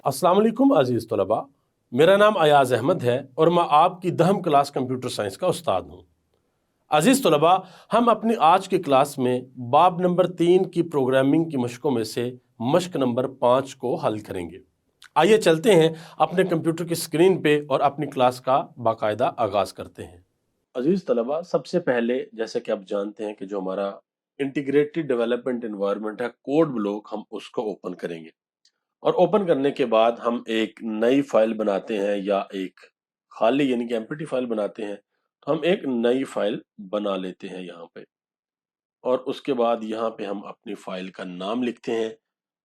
अस्सलाम वालेकुम अजीज़ तलबा। मेरा नाम अयाज़ अहमद है और मैं आपकी 10वीं क्लास कंप्यूटर साइंस का उस्ताद हूँ। अजीज़ तलबा, हम अपनी आज की क्लास में बाब नंबर 3 की प्रोग्रामिंग की मशकों में से मश्क नंबर 5 को हल करेंगे। आइए चलते हैं अपने कंप्यूटर की स्क्रीन पे और अपनी क्लास का बाकायदा आगाज़ करते हैं। अजीज़ तलबा, सबसे पहले जैसे कि आप जानते हैं कि जो हमारा इंटीग्रेटेड डेवलपमेंट एनवायरनमेंट है, कोड ब्लॉक, हम उसको ओपन करेंगे और ओपन करने के बाद हम एक नई फाइल बनाते हैं या एक खाली यानी कि एम्प्टी फाइल बनाते हैं। तो हम एक नई फाइल बना लेते हैं यहाँ पे और उसके बाद यहाँ पे हम अपनी फाइल का नाम लिखते हैं।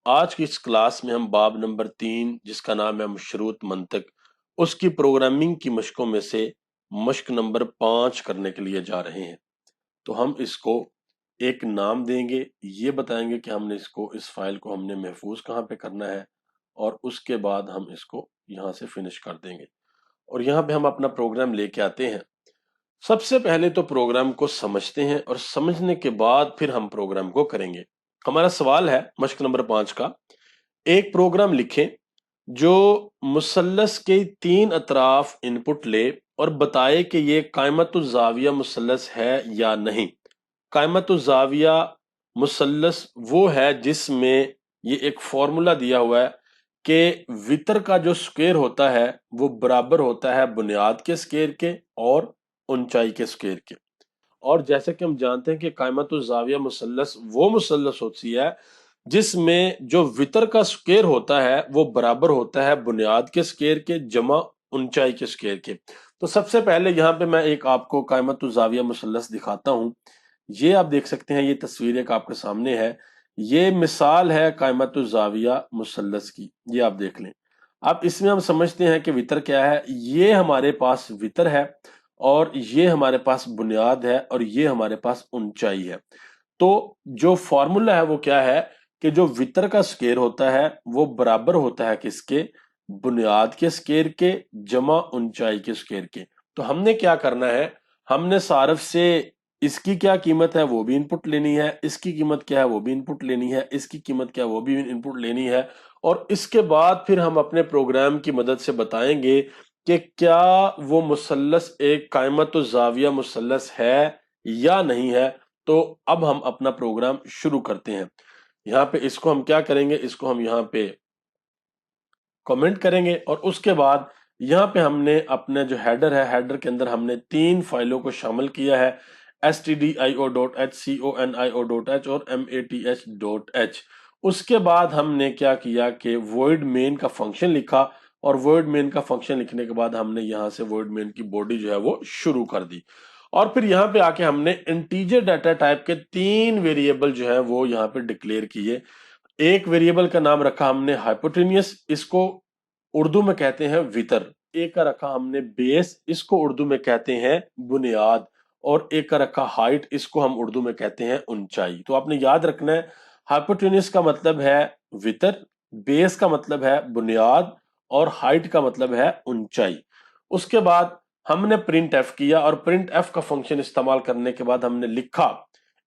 आज की इस क्लास में हम बाब नंबर 3 जिसका नाम है मशरूत मंतक, उसकी प्रोग्रामिंग की मशकों में से मश्क नंबर 5 करने के लिए जा रहे हैं। तो हम इसको एक नाम देंगे, ये बताएंगे कि हमने इसको इस फाइल को हमने महफूज कहाँ पे करना है और उसके बाद हम इसको यहाँ से फिनिश कर देंगे और यहाँ पे हम अपना प्रोग्राम लेके आते हैं। सबसे पहले तो प्रोग्राम को समझते हैं और समझने के बाद फिर हम प्रोग्राम को करेंगे। हमारा सवाल है मश्क नंबर 5 का, एक प्रोग्राम लिखें जो मुसल्लस के 3 अतराफ इनपुट ले और बताए कि ये कायमतुज़ ज़ाविया मुसल्लस है या नहीं। कायमतुज़ ज़ाविया मुसल्लस वो है जिसमें ये एक फॉर्मूला दिया हुआ है कि वितर का जो स्क्वायर होता है वो बराबर होता है बुनियाद के स्क्वायर के और ऊंचाई के स्क्वायर के। और जैसे कि हम जानते हैं कि कायमतुज़ ज़ाविया मुसल्लस वो मुसल्लस होती है जिसमें जो वितर का स्क्वायर होता है वो बराबर होता है बुनियाद के स्क्वायर के जमा ऊंचाई के स्क्वायर के। तो सबसे पहले यहाँ पे मैं एक आपको कायमतुज़ ज़ाविया मुसल्लस दिखाता हूँ। ये आप देख सकते हैं, ये तस्वीर एक आपके सामने है। ये मिसाल है कायमतुज़ ज़ाविया मुसल्लस की, ये आप देख लें। अब इसमें हम समझते हैं कि वितर क्या है। ये हमारे पास वितर है और ये हमारे पास बुनियाद है और ये हमारे पास ऊंचाई है। तो जो फॉर्मूला है वो क्या है कि जो वितर का स्क्वायर होता है वो बराबर होता है किसके, बुनियाद के स्क्वायर के जमा ऊंचाई के स्क्वायर के। तो हमने क्या करना है, हमने सारफ से इसकी क्या कीमत है वो भी इनपुट लेनी है, इसकी कीमत क्या है वो भी इनपुट लेनी है, इसकी कीमत क्या है वो भी इनपुट लेनी है और इसके बाद फिर हम अपने प्रोग्राम की मदद से बताएंगे कि क्या वो मुसल्लस एक कायमतुज़ ज़ाविया मुसल्लस है या नहीं है। तो अब हम अपना प्रोग्राम शुरू करते हैं। यहाँ पे इसको हम क्या करेंगे, इसको हम यहाँ पे कमेंट करेंगे और उसके बाद यहाँ पे हमने अपने जो हेडर है, हेडर के अंदर हमने 3 फाइलों को शामिल किया है, stdio.h, conio.h और math.h। उसके बाद हमने क्या किया कि void main का फंक्शन लिखा और void main का फंक्शन लिखने के बाद हमने यहाँ से void main की बॉडी जो है वो शुरू कर दी और फिर यहाँ पे आके हमने इंटीजर डाटा टाइप के 3 वेरिएबल जो है वो यहाँ पे डिक्लेयर किए। एक वेरिएबल का नाम रखा हमने हाइपोटेनियस, इसको उर्दू में कहते हैं वितर। एक का रखा हमने बेस, इसको उर्दू में कहते हैं बुनियाद। और एक का रखा हाइट, इसको हम उर्दू में कहते हैं ऊंचाई। तो आपने याद रखना है, हाइपोटेनियस का मतलब है वितर, बेस का मतलब है बुनियाद और हाइट का मतलब है ऊंचाई। उसके बाद हमने प्रिंट एफ किया और प्रिंट एफ का फंक्शन इस्तेमाल करने के बाद हमने लिखा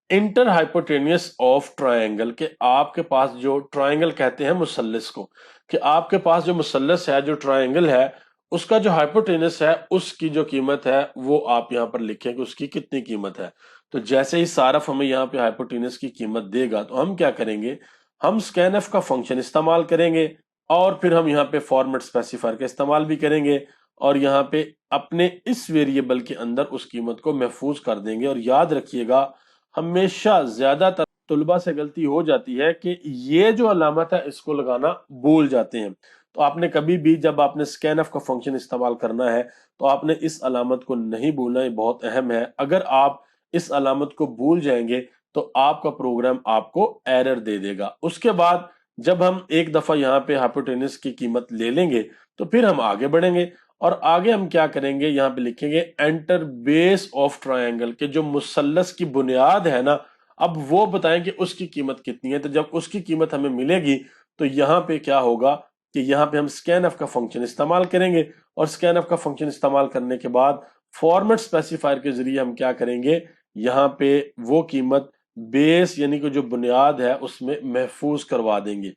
इंटर हाइपोटेनियस ऑफ ट्रायंगल, के आपके पास जो ट्रायंगल कहते हैं मुसल्लस को, कि आपके पास जो मुसल्लस है, जो ट्रायंगल है, उसका जो हाइपोटेनस है उसकी जो कीमत है वो आप यहाँ पर लिखें कि उसकी कितनी कीमत है। तो जैसे ही सारफ हमें यहाँ पे हाइपोटेनस की कीमत देगा तो हम क्या करेंगे, हम स्कैनफ का फंक्शन इस्तेमाल करेंगे और फिर हम यहाँ पे फॉर्मेट स्पेसिफायर का इस्तेमाल भी करेंगे और यहाँ पे अपने इस वेरिएबल के अंदर उस कीमत को महफूज कर देंगे। और याद रखिएगा, हमेशा ज्यादातर तुलबा से गलती हो जाती है कि ये जो अलामत है इसको लगाना भूल जाते हैं। तो आपने कभी भी जब आपने स्कैनफ का फंक्शन इस्तेमाल करना है तो आपने इस अलामत को नहीं भूलना, ये बहुत अहम है। अगर आप इस अलामत को भूल जाएंगे तो आपका प्रोग्राम आपको एरर दे देगा। उसके बाद जब हम एक दफा यहाँ पे हाइपोटेनस की कीमत ले लेंगे तो फिर हम आगे बढ़ेंगे और आगे हम क्या करेंगे, यहाँ पे लिखेंगे एंटर बेस ऑफ ट्रायंगल, के जो मुसल्लस की बुनियाद है ना, अब वो बताएं कि उसकी कीमत कितनी है। तो जब उसकी कीमत हमें मिलेगी तो यहाँ पे क्या होगा कि यहाँ पे हम स्कैनफ का फंक्शन इस्तेमाल करेंगे और स्कैनफ का फंक्शन इस्तेमाल करने के बाद फॉर्मेट स्पेसिफायर के जरिए हम क्या करेंगे, यहाँ पे वो कीमत बेस यानी कि जो बुनियाद है उसमें महफूज करवा देंगे।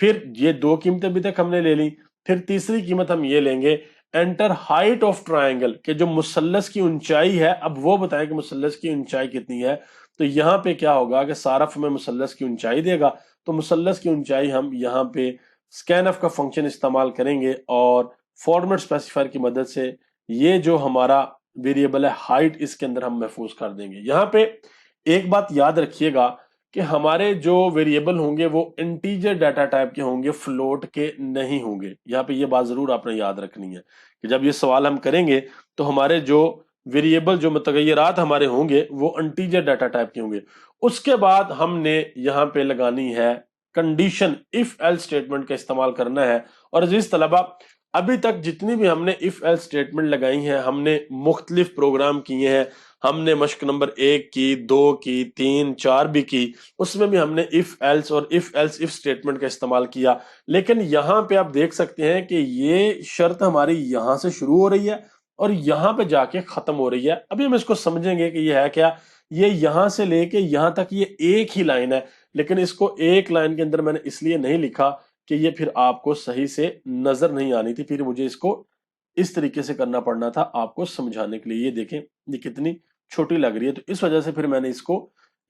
फिर ये दो कीमतें अभी तक हमने ले ली, फिर तीसरी कीमत हम ये लेंगे एंटर हाइट ऑफ ट्रायंगल, के जो मुसल्लस की ऊंचाई है, अब वो बताएं कि मुसल्लस की ऊंचाई कितनी है। तो यहाँ पे क्या होगा कि सारफ में मुसल्लस की ऊंचाई देगा, तो मुसल्लस की ऊंचाई हम यहाँ पे स्कैनफ का फंक्शन इस्तेमाल करेंगे और फॉर्मेट स्पेसिफायर की मदद से ये जो हमारा वेरिएबल है हाइट, इसके अंदर हम महफूज कर देंगे। यहाँ पे एक बात याद रखिएगा कि हमारे जो वेरिएबल होंगे वो इंटीजर डाटा टाइप के होंगे, फ्लोट के नहीं होंगे। यहाँ पे ये बात जरूर आपने याद रखनी है कि जब ये सवाल हम करेंगे तो हमारे जो वेरिएबल जो मुतगय्यरात हमारे होंगे वो इंटीजर डाटा टाइप के होंगे। उसके बाद हमने यहाँ पे लगानी है कंडीशन, इफ एल्स स्टेटमेंट का इस्तेमाल करना है। और जिस तलबा अभी तक जितनी भी हमने इफ एल्स स्टेटमेंट लगाई हैं, हमने मुख्तलिफ प्रोग्राम किए हैं, हमने मश्क नंबर 1 की, 2 की, 3, 4 भी की, उसमें भी हमने इफ एल्स और इफ एल्स इफ स्टेटमेंट का इस्तेमाल किया। लेकिन यहाँ पे आप देख सकते हैं कि ये शर्त हमारी यहाँ से शुरू हो रही है और यहाँ पे जाके खत्म हो रही है। अभी हम इसको समझेंगे कि ये है क्या। ये यहाँ से लेके यहाँ तक ये एक ही लाइन है, लेकिन इसको एक लाइन के अंदर मैंने इसलिए नहीं लिखा कि ये फिर आपको सही से नजर नहीं आनी थी, फिर मुझे इसको इस तरीके से करना पड़ना था आपको समझाने के लिए। ये देखें ये कितनी छोटी लग रही है, तो इस वजह से फिर मैंने इसको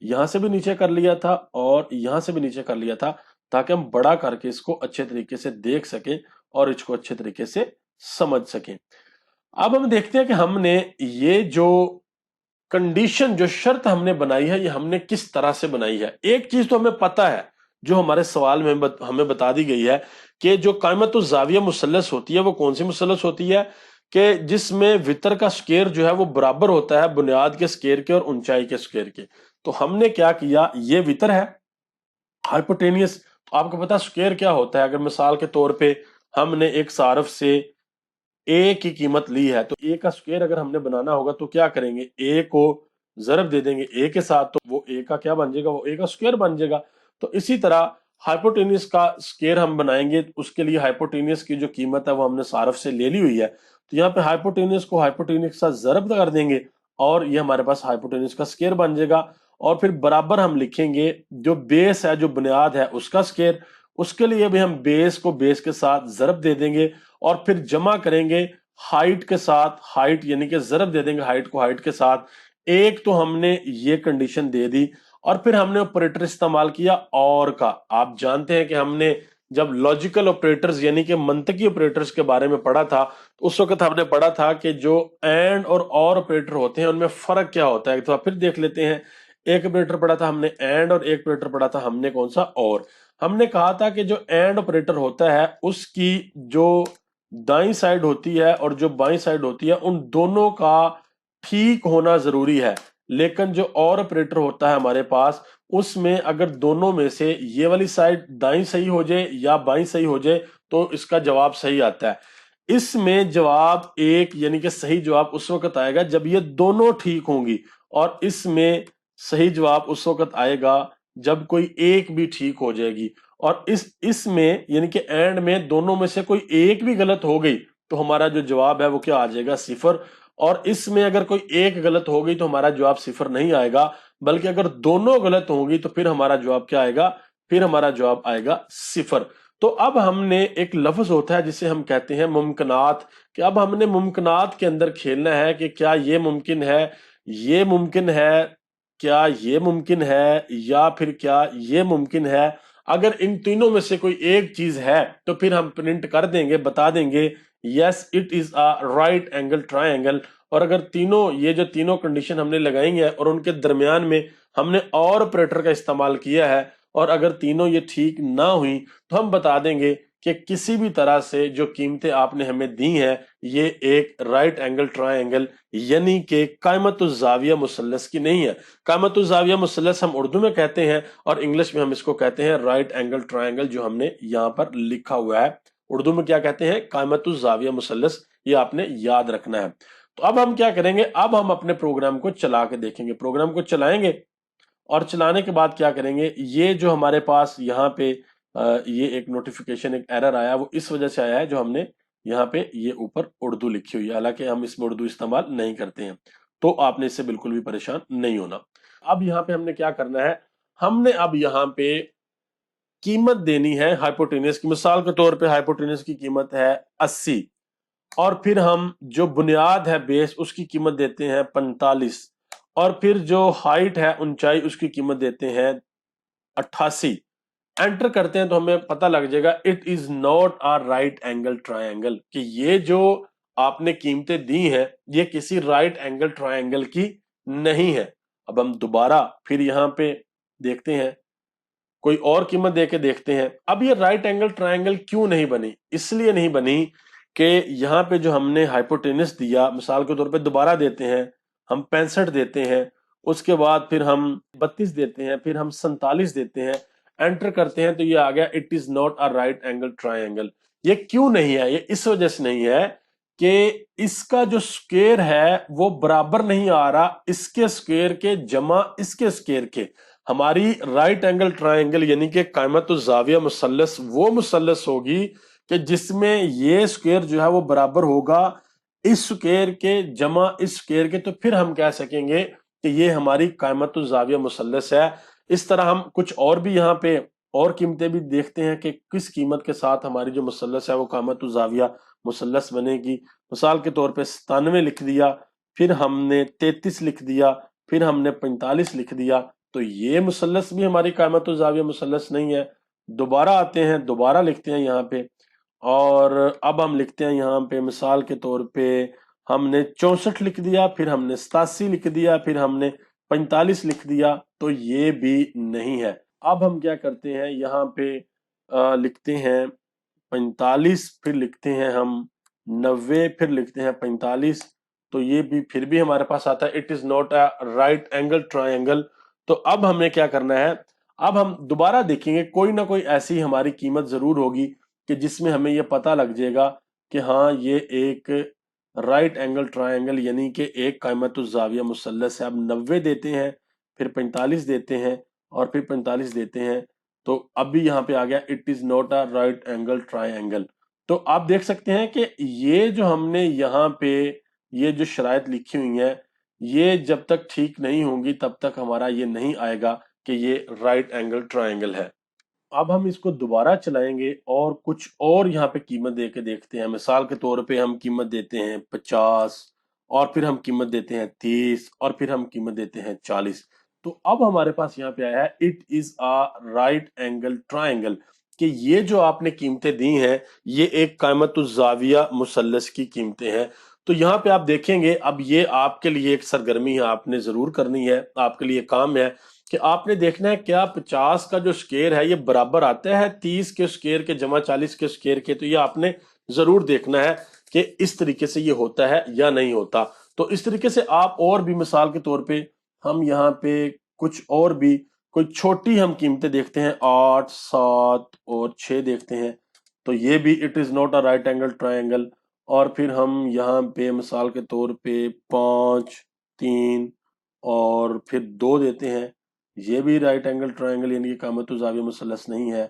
यहां से भी नीचे कर लिया था और यहां से भी नीचे कर लिया था, ताकि हम बड़ा करके इसको अच्छे तरीके से देख सकें और इसको अच्छे तरीके से समझ सकें। अब हम देखते हैं कि हमने ये जो कंडीशन, जो शर्त हमने बनाई है, ये हमने किस तरह से बनाई है। एक चीज तो हमें पता है जो हमारे सवाल में हमें बता दी गई है कि जो कायमतुज़ ज़ाविया मुसल्लस होती है वो कौन सी मुसल्लस होती है कि जिसमें वितर का स्केयर जो है वो बराबर होता है बुनियाद के स्केयर के और ऊंचाई के स्केयर के। तो हमने क्या किया, ये वितर है हाइपोटेनियस। तो आपको पता स्केयर क्या होता है। अगर मिसाल के तौर पे हमने एक सारफ से ए की कीमत ली है, तो ए का स्क्वायर अगर हमने बनाना होगा तो क्या करेंगे, ए को जरब दे देंगे ए के साथ, तो वो ए का क्या बन जाएगा, वो ए का स्क्वायर बन जाएगा। तो इसी तरह हाइपोटेनियस का स्क्वायर हम बनाएंगे, उसके लिए हाइपोटेनियस की जो कीमत है वो हमने सारफ से ले ली हुई है, तो यहाँ पे हाइपोटेनियस को हाइपोटेनियस के साथ जरब कर देंगे और ये हमारे पास हाइपोटेनियस का स्क्वायर बन जाएगा। और फिर बराबर हम लिखेंगे जो बेस है, जो बुनियाद है, उसका स्क्वायर। उसके लिए भी हम बेस को बेस के साथ जरब दे देंगे और फिर जमा करेंगे हाइट के साथ, हाइट यानी कि जरब दे देंगे हाइट को हाइट के साथ। एक तो हमने ये कंडीशन दे दी और फिर हमने ऑपरेटर इस्तेमाल किया और का। आप जानते हैं कि हमने जब लॉजिकल ऑपरेटर्स यानी कि मंतकी ऑपरेटर्स के बारे में पढ़ा था, तो उस वक्त हमने पढ़ा था कि जो एंड और ऑपरेटर होते हैं उनमें फर्क क्या होता है। तो फिर देख लेते हैं, एक ऑपरेटर पढ़ा था हमने एंड और एक ऑपरेटर पढ़ा था हमने कौन सा और। हमने कहा था कि जो एंड ऑपरेटर होता है उसकी जो दाईं साइड होती है और जो बाईं साइड होती है उन दोनों का ठीक होना जरूरी है। लेकिन जो और ऑपरेटर होता है हमारे पास, उसमें अगर दोनों में से ये वाली साइड दाईं सही हो जाए या बाईं सही हो जाए तो इसका जवाब सही आता है। इसमें जवाब एक यानी कि सही जवाब उस वक्त आएगा जब ये दोनों ठीक होंगी, और इसमें सही जवाब उस वक्त आएगा जब कोई एक भी ठीक हो जाएगी। और इसमें यानी कि एंड में दोनों में से कोई एक भी गलत हो गई तो हमारा जो जवाब है वो क्या आ जाएगा, सिफर। और इसमें अगर कोई एक गलत हो गई तो हमारा जवाब सिफर नहीं आएगा, बल्कि अगर दोनों गलत होंगी तो फिर हमारा जवाब क्या आएगा, फिर हमारा जवाब आएगा सिफर। तो अब हमने एक लफ्ज होता है जिसे हम कहते हैं मुमकिनात, कि अब हमने मुमकिनात के अंदर खेलना है कि क्या ये मुमकिन है, ये मुमकिन है, क्या ये मुमकिन है, या फिर क्या ये मुमकिन है। अगर इन तीनों में से कोई एक चीज है तो फिर हम प्रिंट कर देंगे, बता देंगे yes it is a right angle triangle. और अगर तीनों ये जो तीनों कंडीशन हमने लगाई है और उनके दरमियान में हमने और ऑपरेटर का इस्तेमाल किया है और अगर तीनों ये ठीक ना हुई तो हम बता देंगे कि किसी भी तरह से जो कीमतें आपने हमें दी हैं ये एक राइट एंगल ट्रायंगल यानी कि कायमतुज़ ज़ाविया मुसल्लस की नहीं है। कायमतुज़ ज़ाविया मुसल्लस हम उर्दू में कहते हैं और इंग्लिश में हम इसको कहते हैं राइट एंगल ट्रायंगल, जो हमने यहाँ पर लिखा हुआ है। उर्दू में क्या कहते हैं, कायमतुज़ ज़ाविया मुसल्लस, ये आपने याद रखना है। तो अब हम क्या करेंगे, अब हम अपने प्रोग्राम को चला के देखेंगे। प्रोग्राम को चलाएंगे और चलाने के बाद क्या करेंगे, ये जो हमारे पास यहाँ पे ये एक नोटिफिकेशन, एक एरर आया, वो इस वजह से आया है जो हमने यहाँ पे ये ऊपर उर्दू लिखी हुई है, हालांकि हम इसमें उर्दू इस्तेमाल नहीं करते हैं, तो आपने इससे बिल्कुल भी परेशान नहीं होना। अब यहाँ पे हमने क्या करना है, हमने अब यहाँ पे कीमत देनी है हाइपोटेनस की। मिसाल के तौर पे हाइपोटेनस की कीमत है 80 और फिर हम जो बुनियाद है बेस उसकी कीमत देते हैं 45 और फिर जो हाइट है ऊंचाई उसकी कीमत देते हैं 88। एंटर करते हैं तो हमें पता लग जाएगा it is not a right angle triangle, कि ये जो आपने कीमतें दी हैं ये किसी राइट एंगल ट्रायंगल की नहीं है। अब हम दोबारा फिर यहां पे देखते हैं, कोई और कीमत देके देखते हैं। अब ये राइट एंगल ट्रायंगल क्यों नहीं बनी? इसलिए नहीं बनी कि यहाँ पे जो हमने हाइपोटेनस दिया, मिसाल के तौर पे दोबारा देते हैं, हम 65 देते हैं, उसके बाद फिर हम 32 देते हैं, फिर हम 47 देते हैं, एंटर करते हैं तो ये आ गया it is not a right angle triangle. ये क्यों नहीं है? ये इस वजह से नहीं है कि इसका जो स्क्वायर है वो बराबर नहीं आ रहा इसके स्क्वायर के जमा इसके स्क्वायर के। हमारी राइट एंगल ट्रायंगल यानी कि कायमतुज़्ज़ाविया मुसल्लस वो मुसल्लस होगी कि जिसमें ये स्क्वायर जो है वो बराबर होगा इस स्क्वायर के जमा इस स्क्वायर के, तो फिर हम कह सकेंगे कि ये हमारी कायमतुज़्ज़ाविया मुसल्लस है। इस तरह हम कुछ और भी यहाँ पे और कीमतें भी देखते हैं कि किस कीमत के साथ हमारी जो मुसल्लस है वो कायमतुज़्ज़ाविया मुसल्लस बनेगी। मिसाल के तौर पे 97 लिख दिया, फिर हमने 33 लिख दिया, फिर हमने 45 लिख दिया, तो ये मुसल्लस भी हमारी कायमतुज़्ज़ाविया मुसल्लस नहीं है। दोबारा आते हैं, दोबारा लिखते हैं यहाँ पे, और अब हम लिखते हैं यहाँ पे मिसाल के तौर पे हमने 64 लिख दिया, फिर हमने 87 लिख दिया, फिर हमने 45 लिख दिया, तो ये भी नहीं है। अब हम क्या करते हैं, यहाँ पे लिखते हैं 45, फिर लिखते हैं हम 90, फिर लिखते हैं 45, तो ये भी फिर भी हमारे पास आता है it is not a right angle triangle. तो अब हमें क्या करना है, अब हम दोबारा देखेंगे कोई ना कोई ऐसी हमारी कीमत जरूर होगी कि जिसमें हमें ये पता लग जाएगा कि हाँ ये एक राइट एंगल ट्रायंगल यानी कि एक कायमतुज़्ज़ाविया मुसल्लस है। अब 90 देते हैं, फिर 45 देते हैं और फिर 45 देते हैं, तो अब भी यहाँ पे आ गया it is not a right angle triangle. तो आप देख सकते हैं कि ये जो हमने यहाँ पे ये जो शराइत लिखी हुई है ये जब तक ठीक नहीं होंगी तब तक हमारा ये नहीं आएगा कि ये राइट एंगल ट्रायंगल है। अब हम इसको दोबारा चलाएंगे और कुछ और यहाँ पे कीमत दे के देखते हैं। मिसाल के तौर पे हम कीमत देते हैं 50 और फिर हम कीमत देते हैं 30 और फिर हम कीमत देते हैं 40। तो अब हमारे पास यहाँ पे आया है it is a right angle triangle, कि ये जो आपने कीमतें दी हैं ये एक कायमतुज़्ज़ाविया मुसल्लस की कीमतें हैं। तो यहाँ पे आप देखेंगे, अब ये आपके लिए एक सरगर्मी है, आपने जरूर करनी है, आपके लिए काम है कि आपने देखना है क्या 50 का जो स्क्वायर है ये बराबर आता है 30 के स्क्वायर के जमा 40 के स्क्वायर के। तो ये आपने जरूर देखना है कि इस तरीके से ये होता है या नहीं होता। तो इस तरीके से आप और भी मिसाल के तौर पे हम यहाँ पे कुछ और भी कोई छोटी हम कीमतें देखते हैं, 8, 7 और 6 देखते हैं, तो ये भी it is not a right angle triangle. और फिर हम यहाँ पे मिसाल के तौर पे 5, 3 और फिर 2 देते हैं, ये भी राइट एंगल ट्रायंगल यानी कि कामतुज़ाविया मुसल्लस नहीं है।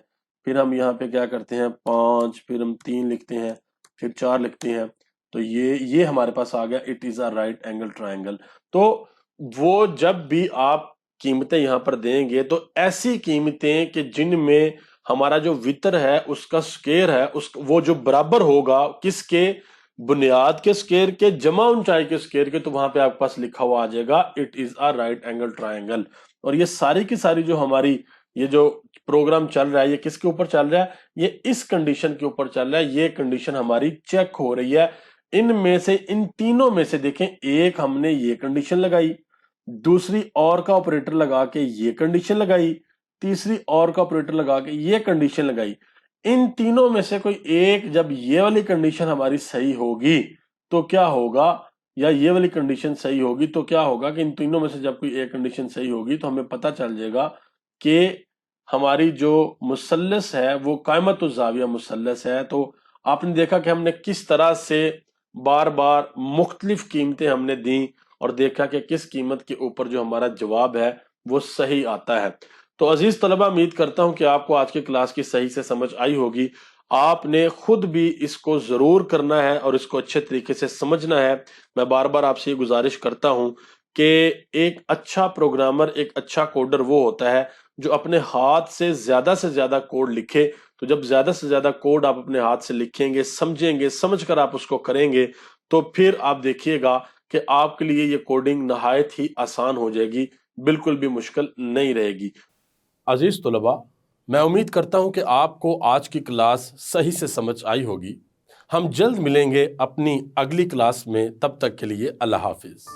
फिर हम यहाँ पे क्या करते हैं 5, फिर हम 3 लिखते हैं, फिर 4 लिखते हैं, तो ये हमारे पास आ गया it is a right angle triangle. तो वो जब भी आप कीमतें यहाँ पर देंगे तो ऐसी कीमतें कि जिनमें हमारा जो वितर है उसका स्क्वायर है उस वो जो बराबर होगा किसके, बुनियाद के स्क्वायर के जमा ऊंचाई के स्क्वायर के, तो वहां पे आपके पास लिखा हुआ आ जाएगा it is a right angle triangle. और ये सारी की सारी जो हमारी ये जो प्रोग्राम चल रहा है ये किसके ऊपर चल रहा है, ये इस कंडीशन के ऊपर चल रहा है। ये कंडीशन हमारी चेक हो रही है, इनमें से इन तीनों में से देखें, एक हमने ये कंडीशन लगाई, दूसरी और का ऑपरेटर लगा के ये कंडीशन लगाई, तीसरी और का ऑपरेटर लगा के ये कंडीशन लगाई। इन तीनों में से कोई एक जब ये वाली कंडीशन हमारी सही होगी तो क्या होगा, या ये वाली कंडीशन सही होगी तो क्या होगा कि इन तीनों में से जब कोई एक कंडीशन सही होगी तो हमें पता चल जाएगा कि हमारी जो मुसल्लस है वो कायमतुज़्ज़ाविया मुसल्लस है। तो आपने देखा कि हमने किस तरह से बार बार मुख्तलिफ कीमतें हमने दी और देखा कि किस कीमत के ऊपर जो हमारा जवाब है वो सही आता है। तो अजीज तलबा, उम्मीद करता हूं कि आपको आज की क्लास की सही से समझ आई होगी। आपने खुद भी इसको जरूर करना है और इसको अच्छे तरीके से समझना है। मैं बार बार आपसे ये गुजारिश करता हूं कि एक अच्छा प्रोग्रामर, एक अच्छा कोडर वो होता है جو اپنے ہاتھ سے زیادہ کوڈ لکھے۔ تو جب زیادہ سے زیادہ کوڈ آپ اپنے ہاتھ سے لکھیں گے، سمجھیں گے، سمجھ کر آپ اس کو کریں گے، تو پھر آپ دیکھیے گا کہ آپ کے لیے یہ کوڈنگ نہایت ہی آسان ہو جائے گی، بالکل بھی مشکل نہیں رہے گی۔ عزیز طلباء، میں امید کرتا ہوں کہ آپ کو آج کی کلاس صحیح سے سمجھ آئی ہوگی۔ ہم جلد ملیں گے اپنی اگلی کلاس میں، تب تک کے لیے اللہ حافظ۔